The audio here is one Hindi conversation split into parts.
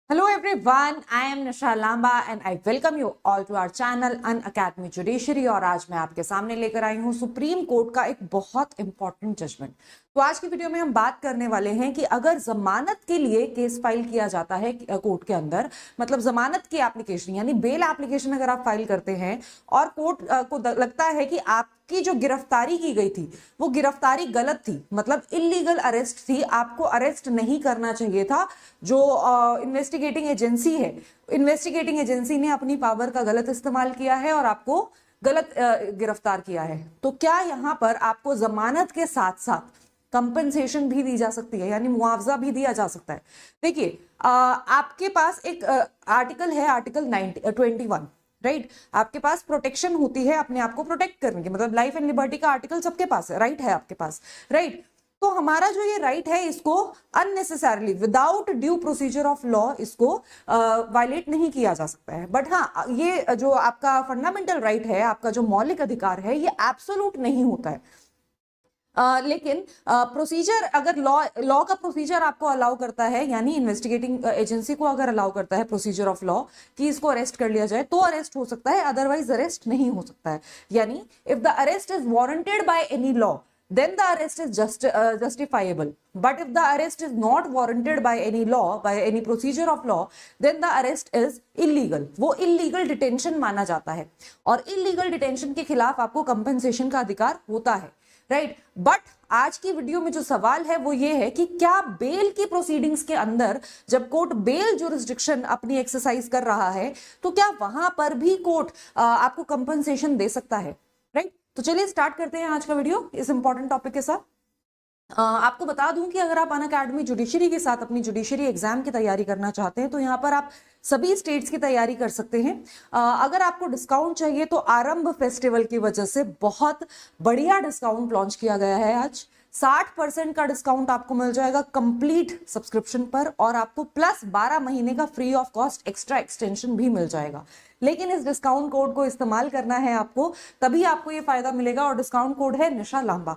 Hello everyone, I am Nisha Lamba and I welcome you all to our channel Unacademy Judiciary। और आज मैं आपके सामने लेकर आई हूँ सुप्रीम कोर्ट का एक बहुत इंपॉर्टेंट जजमेंट। तो आज की वीडियो में हम बात करने वाले हैं कि अगर जमानत के लिए केस फाइल किया जाता है कोर्ट के अंदर, मतलब जमानत की एप्लीकेशन यानी बेल एप्लीकेशन अगर आप फाइल करते हैं और कोर्ट को लगता है कि आपकी जो गिरफ्तारी की गई थी वो गिरफ्तारी गलत थी, मतलब इलीगल अरेस्ट थी, आपको अरेस्ट नहीं करना चाहिए था। जो इन्वेस्टिगेटिंग एजेंसी है, इन्वेस्टिगेटिंग एजेंसी ने अपनी पावर का गलत इस्तेमाल किया है और आपको गलत गिरफ्तार किया है। तो क्या यहाँ पर आपको जमानत के साथ साथ कंपनसेशन भी दी जा सकती है, यानी मुआवजा भी दिया जा सकता है। देखिए आपके पास एक आर्टिकल है, आर्टिकल 21, राइट। आपके पास प्रोटेक्शन होती है अपने आप को प्रोटेक्ट करने की, मतलब लाइफ एंड लिबर्टी का आर्टिकल सबके पास है, राइट है आपके पास, राइट। तो हमारा जो ये राइट है इसको unnecessarily without due procedure of law इसको वायलेट नहीं किया जा सकता है। बट हाँ, ये जो आपका फंडामेंटल राइट है, आपका जो मौलिक अधिकार है, ये एब्सोल्यूट नहीं होता है। लेकिन प्रोसीजर अगर लॉ का प्रोसीजर आपको अलाउ करता है, यानी इन्वेस्टिगेटिंग एजेंसी को अगर अलाउ करता है प्रोसीजर ऑफ लॉ कि इसको अरेस्ट कर लिया जाए तो अरेस्ट हो सकता है, अदरवाइज अरेस्ट नहीं हो सकता है। यानी if the arrest is warranted by any law then the arrest is justifiable, but if the arrest is not warranted by any law, by any procedure of law, then the arrest is illegal। वो illegal detention माना जाता है और illegal detention के खिलाफ आपको compensation का अधिकार होता है, राइट। बट आज की वीडियो में जो सवाल है वो ये है कि क्या बेल की प्रोसीडिंग्स के अंदर जब कोर्ट बेल जुरिस्डिक्शन अपनी एक्सरसाइज कर रहा है तो क्या वहां पर भी कोर्ट आपको कंपनसेशन दे सकता है, राइट। तो चलिए स्टार्ट करते हैं आज का वीडियो इस इंपॉर्टेंट टॉपिक के साथ। आपको बता दूं कि अगर आप अनअकैडमी जुडिशरी के साथ अपनी जुडिशरी एग्जाम की तैयारी करना चाहते हैं तो यहाँ पर आप सभी स्टेट्स की तैयारी कर सकते हैं। अगर आपको डिस्काउंट चाहिए तो आरंभ फेस्टिवल की वजह से बहुत बढ़िया डिस्काउंट लॉन्च किया गया है। आज 60% का डिस्काउंट आपको मिल जाएगा कंप्लीट सब्सक्रिप्शन पर और आपको प्लस 12 महीने का free of cost extra extension भी मिल जाएगा। लेकिन इस डिस्काउंट कोड को इस्तेमाल करना है आपको, तभी आपको ये फायदा मिलेगा। और डिस्काउंट कोड है निशा लांबा,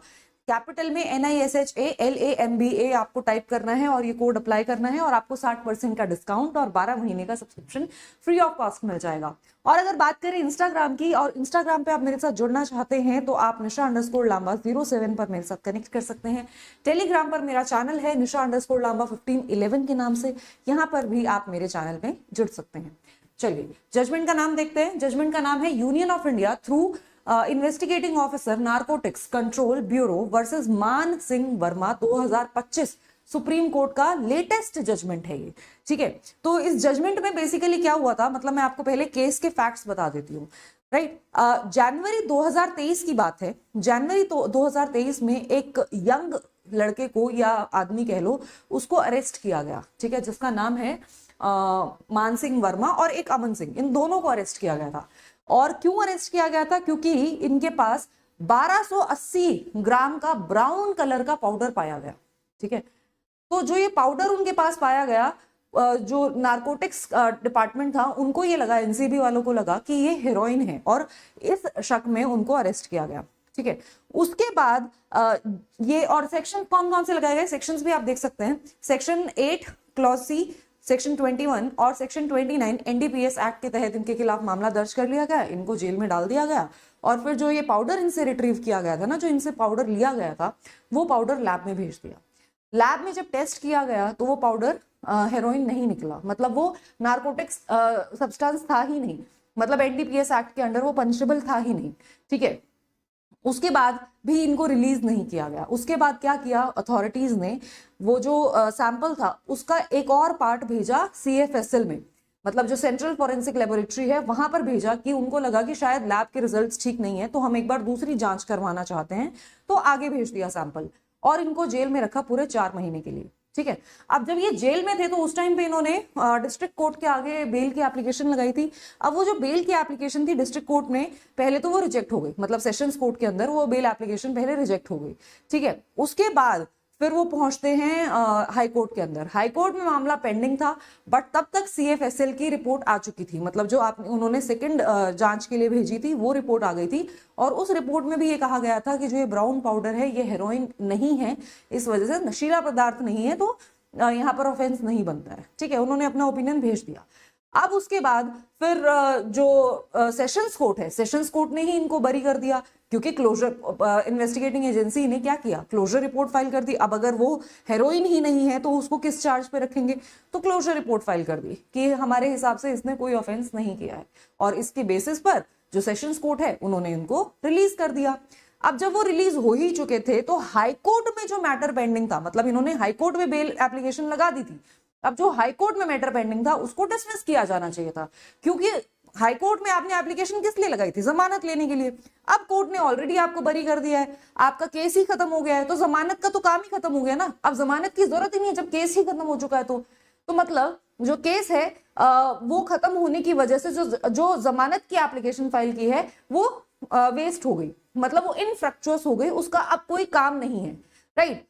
कैपिटल में NISHALAMBA आपको टाइप करना है और ये कोड अप्लाई करना है और आपको 60% का डिस्काउंट और 12 महीने का सब्सक्रिप्शन फ्री ऑफ कॉस्ट मिल जाएगा। और अगर बात करें इंस्टाग्राम की, और इंस्टाग्राम पे आप मेरे साथ जुड़ना चाहते हैं तो आप निशा_लांबा 07 पर मेरे साथ कनेक्ट कर सकते हैं। टेलीग्राम पर मेरा चैनल है निशा_लांबा 1511 के नाम से, यहाँ पर भी आप मेरे चैनल में जुड़ सकते हैं। चलिए जजमेंट का नाम देखते हैं। जजमेंट का नाम है union of India through investigating officer narcotics control bureau versus मान सिंह वर्मा 2025। सुप्रीम कोर्ट का लेटेस्ट जजमेंट है ये, ठीक है। तो इस जजमेंट में बेसिकली क्या हुआ था, मतलब मैं आपको पहले केस के फैक्ट्स बता देती हूँ, राइट। जनवरी 2023 की बात है। जनवरी 2023 में एक यंग लड़के को या आदमी कह लो, उसको अरेस्ट किया गया, ठीक है, जिसका नाम है मान सिंह वर्मा और एक अमन सिंह, इन दोनों को अरेस्ट किया गया था। और क्यों अरेस्ट किया गया था, क्योंकि इनके पास 1280 ग्राम का ब्राउन कलर का पाउडर पाया गया, ठीक है। तो जो ये पाउडर उनके पास पाया गया, जो नारकोटिक्स डिपार्टमेंट था उनको ये लगा, एनसीबी वालों को लगा कि ये हेरोइन है और इस शक में उनको अरेस्ट किया गया, ठीक है। उसके बाद ये और सेक्शन कौन कौन से लगाए गए, सेक्शंस भी आप देख सकते हैं। सेक्शन 8 क्लॉज C, सेक्शन 21 और सेक्शन 29 NDPS एक्ट के तहत इनके खिलाफ मामला दर्ज कर लिया गया, इनको जेल में डाल दिया गया। और फिर जो ये पाउडर इनसे रिट्रीव किया गया था ना, जो इनसे पाउडर लिया गया था, वो पाउडर लैब में भेज दिया। लैब में जब टेस्ट किया गया तो वो पाउडर हेरोइन नहीं निकला, मतलब वो नारकोटिक्स सब्सटेंस था ही नहीं, मतलब NDPS एक्ट के अंडर वो पनिशेबल था ही नहीं, ठीक है। उसके बाद भी इनको रिलीज नहीं किया गया। उसके बाद क्या किया अथॉरिटीज ने, वो जो सैंपल था उसका एक और पार्ट भेजा CFSL में, मतलब जो सेंट्रल फॉरेंसिक लेबोरेटरी है वहां पर भेजा, कि उनको लगा कि शायद लैब के रिजल्ट्स ठीक नहीं है तो हम एक बार दूसरी जांच करवाना चाहते हैं, तो आगे भेज दिया सैंपल और इनको जेल में रखा पूरे 4 महीने के लिए, ठीक है। अब जब ये जेल में थे तो उस टाइम पे इन्होंने डिस्ट्रिक्ट कोर्ट के आगे बेल की एप्लीकेशन लगाई थी। अब वो जो बेल की एप्लीकेशन थी डिस्ट्रिक्ट कोर्ट में, पहले तो वो रिजेक्ट हो गई, मतलब सेशंस कोर्ट के अंदर वो बेल एप्लीकेशन पहले रिजेक्ट हो गई, ठीक है। उसके बाद फिर वो पहुंचते हैं हाई कोर्ट के अंदर। हाई कोर्ट में मामला पेंडिंग था, बट तब तक CFSL की रिपोर्ट आ चुकी थी, मतलब जो उन्होंने सेकंड जांच के लिए भेजी थी वो रिपोर्ट आ गई थी। और उस रिपोर्ट में भी ये कहा गया था कि जो ये ब्राउन पाउडर है ये हेरोइन नहीं है, इस वजह से नशीला पदार्थ नहीं है, तो यहाँ पर ऑफेंस नहीं बनता है, ठीक है, उन्होंने अपना ओपिनियन भेज दिया। अब उसके बाद फिर जो सेशंस कोर्ट है, सेशंस कोर्ट ने ही इनको बरी कर दिया, क्योंकि क्लोजर इन्वेस्टिगेटिंग एजेंसी ने क्या किया, क्लोजर रिपोर्ट फाइल कर दी। अब अगर वो हेरोइन ही नहीं है तो उसको किस चार्ज पे रखेंगे, तो क्लोजर रिपोर्ट फाइल कर दी कि हमारे हिसाब से इसने कोई ऑफेंस नहीं किया है, और इसके बेसिस पर जो सेशंस कोर्ट है उन्होंने इनको रिलीज कर दिया। अब जब वो रिलीज हो ही चुके थे तो हाईकोर्ट में जो मैटर पेंडिंग था, मतलब इन्होंने हाईकोर्ट में बेल एप्लीकेशन लगा दी थी, अब जो हाईकोर्ट में मैटर पेंडिंग था उसको डिसमिस किया जाना चाहिए था, क्योंकि हाईकोर्ट में आपने एप्लीकेशन किस लिए लगाई थी, जमानत लेने के लिए। अब कोर्ट ने ऑलरेडी आपको बरी कर दिया है, आपका केस ही खत्म हो गया है, तो जमानत का तो काम ही खत्म हो गया ना, अब जमानत की जरूरत ही नहीं है जब केस ही खत्म हो चुका है। तो मतलब जो केस है वो खत्म होने की वजह से जो जमानत की एप्लीकेशन फाइल की है वो वेस्ट हो गई, मतलब वो इनफ्रक्चुअस हो गई, उसका अब कोई काम नहीं है, राइट।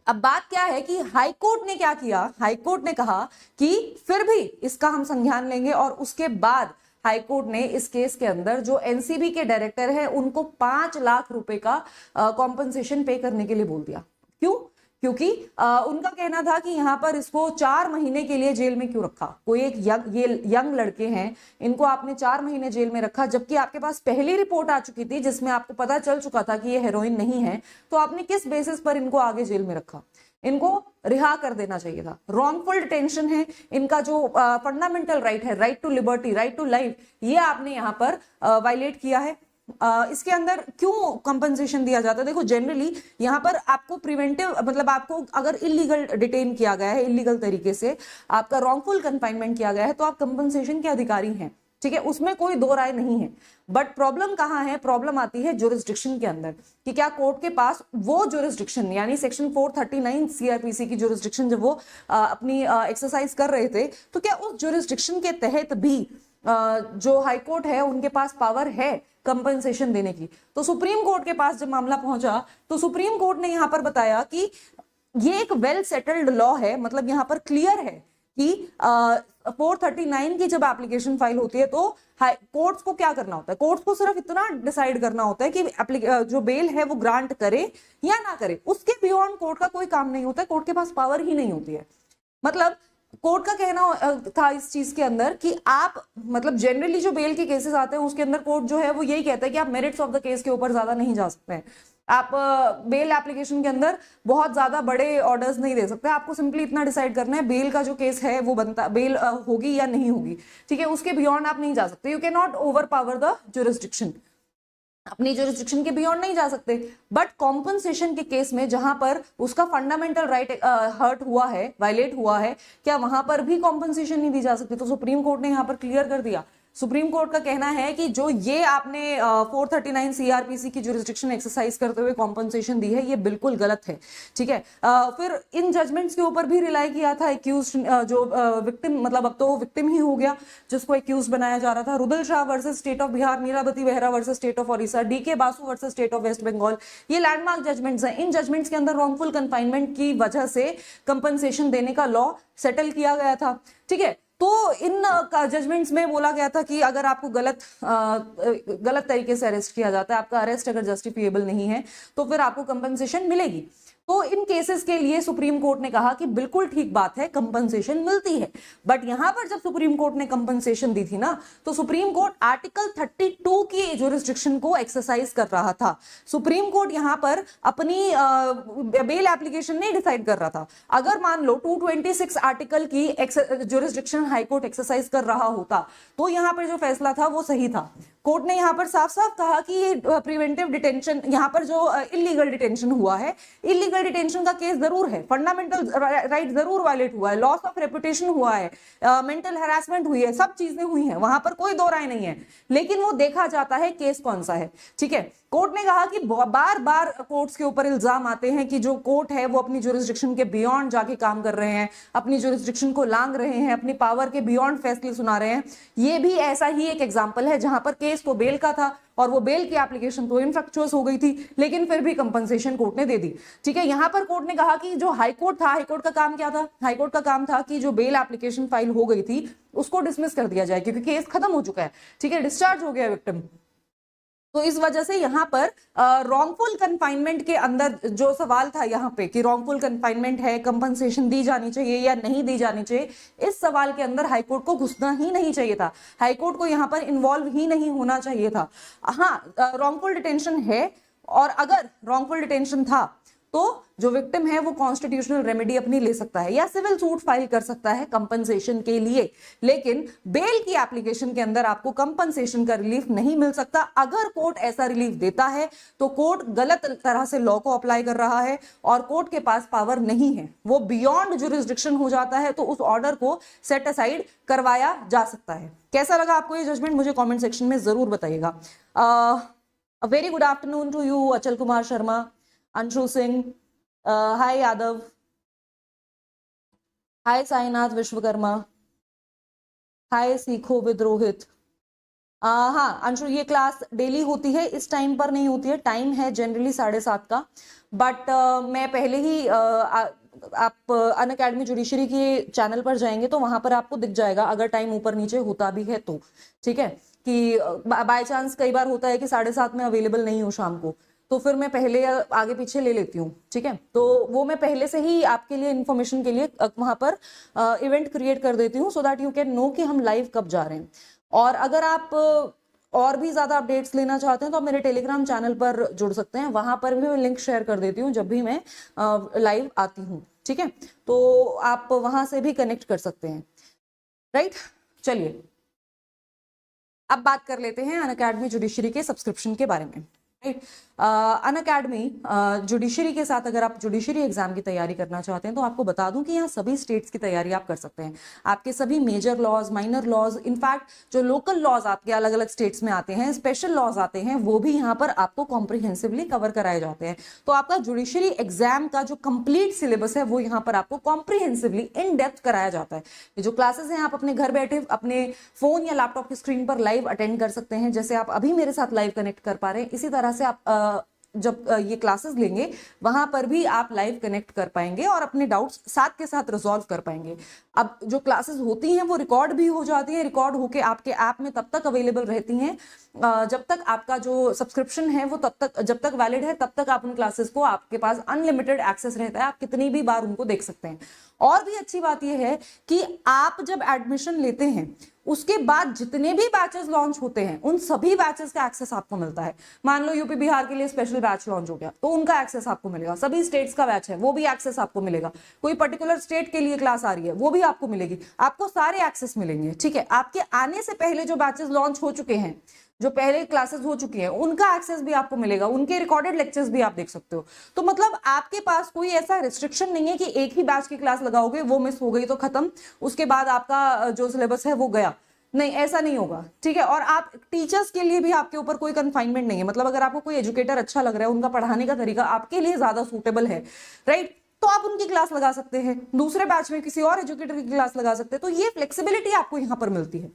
अब बात क्या है कि हाईकोर्ट ने क्या किया, हाईकोर्ट ने कहा कि फिर भी इसका हम संज्ञान लेंगे, और उसके बाद हाईकोर्ट ने इस केस के अंदर जो एनसीबी के डायरेक्टर है उनको 5 लाख रुपए का कॉम्पनसेशन पे करने के लिए बोल दिया। क्यों? क्योंकि उनका कहना था कि यहाँ पर इसको 4 महीने के लिए जेल में क्यों रखा, कोई एक ये यंग लड़के हैं, इनको आपने 4 महीने जेल में रखा, जबकि आपके पास पहली रिपोर्ट आ चुकी थी जिसमें आपको पता चल चुका था कि ये हेरोइन नहीं है, तो आपने किस बेसिस पर इनको आगे जेल में रखा, इनको रिहा कर देना चाहिए था। रॉन्गफुल डिटेंशन है, इनका जो फंडामेंटल राइट है, right to liberty, right to life, ये आपने यहाँ पर वायलेट किया है। इसके अंदर क्यों कंपनसेशन दिया जाता है, देखो जनरली यहाँ पर आपको प्रिवेंटिव, मतलब आपको अगर इलीगल डिटेन किया गया है, इलीगल तरीके से आपका रॉन्गफुल कंफाइनमेंट किया गया है, तो आप कंपनसेशन के अधिकारी हैं, ठीक है, उसमें कोई दो राय नहीं है। बट प्रॉब्लम कहाँ है, प्रॉब्लम आती है जुरिस्डिक्शन के अंदर, कि क्या कोर्ट के पास वो जुरिस्डिक्शन, यानी सेक्शन 439 सीआरपीसी की जुरिस्डिक्शन जब वो अपनी एक्सरसाइज कर रहे थे, तो क्या उस जुरिस्डिक्शन के तहत भी जो हाई कोर्ट है उनके पास पावर है कंपनसेशन देने की। तो सुप्रीम कोर्ट के पास जब मामला पहुंचा तो सुप्रीम कोर्ट ने यहां पर बताया कि ये एक वेल सेटल्ड लॉ है, मतलब यहां पर क्लियर है कि 439 की जब एप्लीकेशन फाइल होती है तो कोर्ट्स को क्या करना होता है, कोर्ट्स को सिर्फ इतना डिसाइड करना होता है कि जो बेल है वो ग्रांट करे या ना करे, उसके बियॉन्ड कोर्ट का कोई काम नहीं होता है, कोर्ट के पास पावर ही नहीं होती है। मतलब कोर्ट का कहना था इस चीज के अंदर कि आप, मतलब जनरली जो बेल के केसेस आते हैं उसके अंदर कोर्ट जो है वो यही कहता है कि आप मेरिट्स ऑफ द केस के ऊपर ज्यादा नहीं जा सकते हैं, आप बेल एप्लीकेशन के अंदर बहुत ज्यादा बड़े ऑर्डर्स नहीं दे सकते, आपको सिंपली इतना डिसाइड करना है बेल का जो केस है वो बनता, बेल होगी या नहीं होगी, ठीक है, उसके बियॉन्ड आप नहीं जा सकते, you can not over power the jurisdiction, अपनी जुरिस्डिक्शन के बियॉन्ड नहीं जा सकते। बट कॉम्पनसेशन के केस में जहां पर उसका फंडामेंटल राइट हर्ट हुआ है, वायलेट हुआ है, क्या वहां पर भी कॉम्पनसेशन नहीं दी जा सकती? तो सुप्रीम कोर्ट ने यहां पर क्लियर कर दिया। सुप्रीम कोर्ट का कहना है कि जो ये आपने 439 सीआरपीसी की जुरिस्डिक्शन एक्सरसाइज करते हुए कॉम्पनसेशन दी है ये बिल्कुल गलत है, ठीक है। फिर इन जजमेंट्स के ऊपर भी रिलाई किया था एक्यूज जो विक्टिम, मतलब अब तो विक्टिम ही हो गया जिसको एक्यूज बनाया जा रहा था, Rudal Shah versus state of Bihar, Nilabati Behera versus state of Odisha, D K Basu versus state of West Bengal, ये लैंडमार्क जजमेंट्स हैं। इन जजमेंट्स के अंदर रॉन्गफुल कन्फाइनमेंट की वजह से कंपनसेशन देने का लॉ सेटल किया गया था, ठीक है। तो इन जजमेंट्स में बोला गया था कि अगर आपको गलत तरीके से अरेस्ट किया जाता है, आपका अरेस्ट अगर जस्टिफिएबल नहीं है तो फिर आपको कंपनसेशन मिलेगी। तो इन केसेस के लिए सुप्रीम कोर्ट ने कहा कि बिल्कुल ठीक बात है, कंपनसेशन मिलती है। बट यहां पर जब सुप्रीम कोर्ट ने कंपनसेशन दी थी ना, तो सुप्रीम कोर्ट आर्टिकल 32 की जुरिस्डिक्शन को एक्सरसाइज कर रहा था। सुप्रीम कोर्ट यहां पर अपनी बेल एप्लीकेशन नहीं डिसाइड कर रहा था। अगर मान लो 226 आर्टिकल की जुरिस्डिक्शन हाईकोर्ट एक्सरसाइज कर रहा होता तो यहां पर जो फैसला था वो सही था। कोर्ट ने यहां पर साफ साफ कहा कि ये प्रिवेंटिव डिटेंशन, यहां पर जो इलीगल डिटेंशन हुआ है, इलीगल डिटेंशन का केस जरूर है, फंडामेंटल राइट जरूर वायलेट हुआ है, लॉस ऑफ रेपुटेशन हुआ है, मेंटल हैरेसमेंट हुई है, सब चीजें हुई हैं, वहां पर कोई दो राय नहीं है, लेकिन वो देखा जाता है केस कौन सा है, ठीक है। कोर्ट ने कहा कि बार बार कोर्ट्स के ऊपर इल्जाम आते हैं कि जो कोर्ट है वो अपनी जुरिस्डिक्शन के बियॉन्ड जाके काम कर रहे हैं, अपनी जुरिस्डिक्शन को लांघ रहे हैं, अपनी पावर के बियॉन्ड फैसले सुना रहे हैं। ये भी ऐसा ही एक एग्जांपल है जहां पर केस तो बेल का था और वो बेल की एप्लीकेशन तो इनफ्रक्चुअस हो गई थी, लेकिन फिर भी कंपनसेशन कोर्ट ने दे दी, ठीक है। यहां पर कोर्ट ने कहा कि जो हाईकोर्ट था, हाईकोर्ट का काम क्या था, हाईकोर्ट का काम था कि जो बेल एप्लीकेशन फाइल हो गई थी उसको डिसमिस कर दिया जाए क्योंकि केस खत्म हो चुका है, ठीक है, डिस्चार्ज हो गया विक्टिम। तो इस वजह से यहाँ पर रॉन्गफुल कन्फाइनमेंट के अंदर जो सवाल था यहाँ पे कि रॉन्गफुल कन्फाइनमेंट है, कंपनसेशन दी जानी चाहिए या नहीं दी जानी चाहिए, इस सवाल के अंदर हाईकोर्ट को घुसना ही नहीं चाहिए था, हाईकोर्ट को यहाँ पर इन्वॉल्व ही नहीं होना चाहिए था। हाँ, रॉन्गफुल डिटेंशन है, और अगर रॉन्गफुल डिटेंशन था तो जो विक्टिम है वो कॉन्स्टिट्यूशनल रेमेडी अपनी ले सकता है या सिविल सूट फाइल कर सकता है कंपनसेशन के लिए, लेकिन बेल की एप्लीकेशन के अंदर आपको कंपनसेशन का रिलीफ नहीं मिल सकता। अगर कोर्ट ऐसा रिलीफ देता है तो कोर्ट गलत तरह से लॉ को अप्लाई कर रहा है और कोर्ट के पास पावर नहीं है, वो बियॉन्ड जुरिस्डिक्शन हो जाता है, तो उस ऑर्डर को सेट असाइड करवाया जा सकता है। कैसा लगा आपको ये जजमेंट, मुझे कॉमेंट सेक्शन में जरूर बताइएगा। Very good afternoon to you Achal Kumar Sharma, Anshu Singh, हाय यादव, हाय साईनाथ विश्वकर्मा, हाय सीखो विद रोहित। हाँ अंशु, ये क्लास डेली होती है, इस टाइम पर नहीं होती है, टाइम है जनरली 7:30 का, बट मैं पहले ही आप अनअकैडमी जुडिशरी के चैनल पर जाएंगे तो वहां पर आपको दिख जाएगा, अगर टाइम ऊपर नीचे होता भी है तो, ठीक है, कि बाय चांस कई बार होता है कि 7:30 में अवेलेबल नहीं हो शाम को, तो फिर मैं पहले आगे पीछे ले लेती हूँ, ठीक है, तो वो मैं पहले से ही आपके लिए इन्फॉर्मेशन के लिए वहां पर इवेंट क्रिएट कर देती हूँ, so that you can know कि हम लाइव कब जा रहे हैं। और अगर आप और भी ज्यादा अपडेट्स लेना चाहते हैं तो आप मेरे टेलीग्राम चैनल पर जुड़ सकते हैं, वहां पर भी मैं लिंक शेयर कर देती हूँ जब भी मैं लाइव आती हूँ, ठीक है, तो आप वहां से भी कनेक्ट कर सकते हैं, राइट। चलिए अब बात कर लेते हैं अनअकैडमी जुडिशरी के सब्सक्रिप्शन के बारे में, राइट। अनअकैडमी जुडिशरी के साथ अगर आप जुडिशरी एग्जाम की तैयारी करना चाहते हैं तो आपको बता दूं कि यहाँ सभी स्टेट्स की तैयारी आप कर सकते हैं। आपके सभी major laws, minor laws, in fact जो लोकल लॉज आपके अलग अलग स्टेट्स में आते हैं, स्पेशल लॉज आते हैं, वो भी यहाँ पर आपको कॉम्प्रिहेंसिवली कवर कराए जाते हैं। तो आपका जुडिशरी एग्जाम का जो कंप्लीट सिलेबस है वो यहाँ पर आपको कॉम्प्रिहेंसिवली इन डेप्थ कराया जाता है। ये जो क्लासेस हैं आप अपने घर बैठे अपने फोन या लैपटॉप की स्क्रीन पर लाइव अटेंड कर सकते हैं, जैसे आप अभी मेरे साथ लाइव कनेक्ट कर पा रहे हैं, इसी तरह से आप जब ये क्लासेस लेंगे वहां पर भी आप लाइव कनेक्ट कर पाएंगे और अपने डाउट्स साथ के साथ रिजॉल्व कर पाएंगे। अब जो क्लासेस होती हैं वो रिकॉर्ड भी हो जाती है, रिकॉर्ड होके आपके ऐप में तब तक अवेलेबल रहती हैं जब तक आपका जो सब्सक्रिप्शन है वो तब तक, जब तक वैलिड है तब तक आप उन क्लासेस को, आपके पास अनलिमिटेड एक्सेस रहता है, आप कितनी भी बार उनको देख सकते हैं। और भी अच्छी बात यह है कि आप जब एडमिशन लेते हैं उसके बाद जितने भी बैचेस लॉन्च होते हैं उन सभी बैचेस का एक्सेस आपको मिलता है। मान लो यूपी बिहार के लिए स्पेशल बैच लॉन्च हो गया तो उनका एक्सेस आपको मिलेगा, सभी स्टेट्स का बैच है वो भी एक्सेस आपको मिलेगा, कोई पर्टिकुलर स्टेट के लिए क्लास आ रही है वो भी आपको मिलेगी, आपको सारे एक्सेस मिलेंगे, ठीक है। आपके आने से पहले जो बैचेस लॉन्च हो चुके हैं, जो पहले क्लासेस हो चुकी हैं, उनका एक्सेस भी आपको मिलेगा, उनके रिकॉर्डेड लेक्चर्स भी आप देख सकते हो। तो मतलब आपके पास कोई ऐसा रिस्ट्रिक्शन नहीं है कि एक ही बैच की क्लास लगाओगे, वो मिस हो गई तो खत्म, उसके बाद आपका जो सिलेबस है वो गया, नहीं, ऐसा नहीं होगा, ठीक है। और आप टीचर्स के लिए भी आपके ऊपर कोई कन्फाइनमेंट नहीं है, मतलब अगर आपको कोई एजुकेटर अच्छा लग रहा है, उनका पढ़ाने का तरीका आपके लिए ज्यादा सूटेबल है, राइट, तो आप उनकी क्लास लगा सकते हैं, दूसरे बैच में किसी और एजुकेटर की क्लास लगा सकते हैं। तो ये फ्लेक्सिबिलिटी आपको यहाँ पर मिलती है।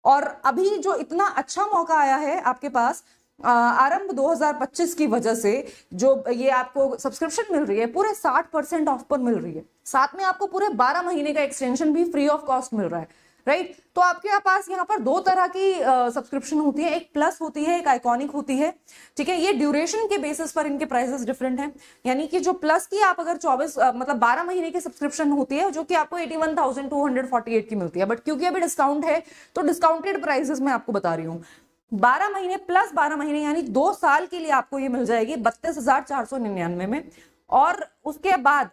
और अभी जो इतना अच्छा मौका आया है आपके पास आरंभ 2025 की वजह से, जो ये आपको सब्सक्रिप्शन मिल रही है पूरे 60% ऑफ पर मिल रही है, साथ में आपको पूरे 12 महीने का एक्सटेंशन भी फ्री ऑफ कॉस्ट मिल रहा है, राइट। तो आपके पास यहाँ पर दो तरह की सब्सक्रिप्शन होती है, एक प्लस होती है, एक आइकॉनिक होती है, ठीक है। ये ड्यूरेशन के बेसिस पर इनके प्राइसेस डिफरेंट हैं, यानी कि जो प्लस की आप अगर 24 मतलब 12 महीने की सब्सक्रिप्शन होती है जो कि आपको 81,248 की मिलती है, बट क्योंकि अभी डिस्काउंट है तो डिस्काउंटेड प्राइसेस मैं आपको बता रही हूँ। 12 महीने प्लस 12 महीने यानी 2 साल के लिए आपको ये मिल जाएगी 32,499 में, और उसके बाद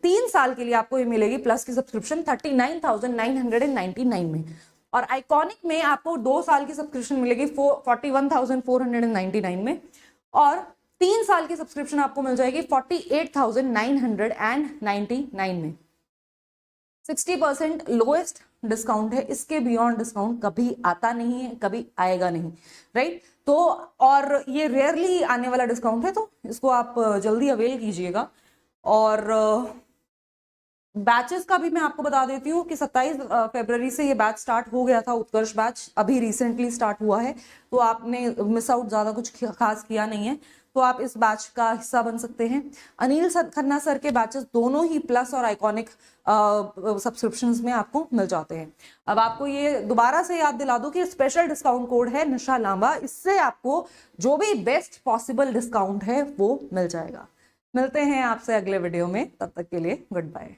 3 साल के लिए आपको ये मिलेगी प्लस की सब्सक्रिप्शन 39,999 में, और आइकॉनिक में आपको 2 साल की सब्सक्रिप्शन मिलेगी 41,499 में, और 3 साल की सब्सक्रिप्शन आपको मिल जाएगी 48,999 में। 60% लोएस्ट डिस्काउंट है, इसके बियॉन्ड डिस्काउंट कभी आता नहीं है, कभी आएगा नहीं, राइट। तो और ये रेयरली आने वाला डिस्काउंट है, तो इसको आप जल्दी अवेल कीजिएगा। और बैचेस का भी मैं आपको बता देती हूँ कि 27 फरवरी से ये बैच स्टार्ट हो गया था, उत्कर्ष बैच अभी रिसेंटली स्टार्ट हुआ है, तो आपने मिस आउट ज्यादा कुछ खास किया नहीं है। तो आप इस बैच का हिस्सा बन सकते हैं। अनिल खन्ना सर के बैचेस दोनों ही प्लस और आइकॉनिक सब्सक्रिप्शंस में आपको मिल जाते हैं। अब आपको ये दोबारा से याद दिला दूं कि स्पेशल डिस्काउंट कोड है निशा लांबा, इससे आपको जो भी बेस्ट पॉसिबल डिस्काउंट है वो मिल जाएगा। मिलते हैं आपसे अगले वीडियो में, तब तक के लिए गुड बाय।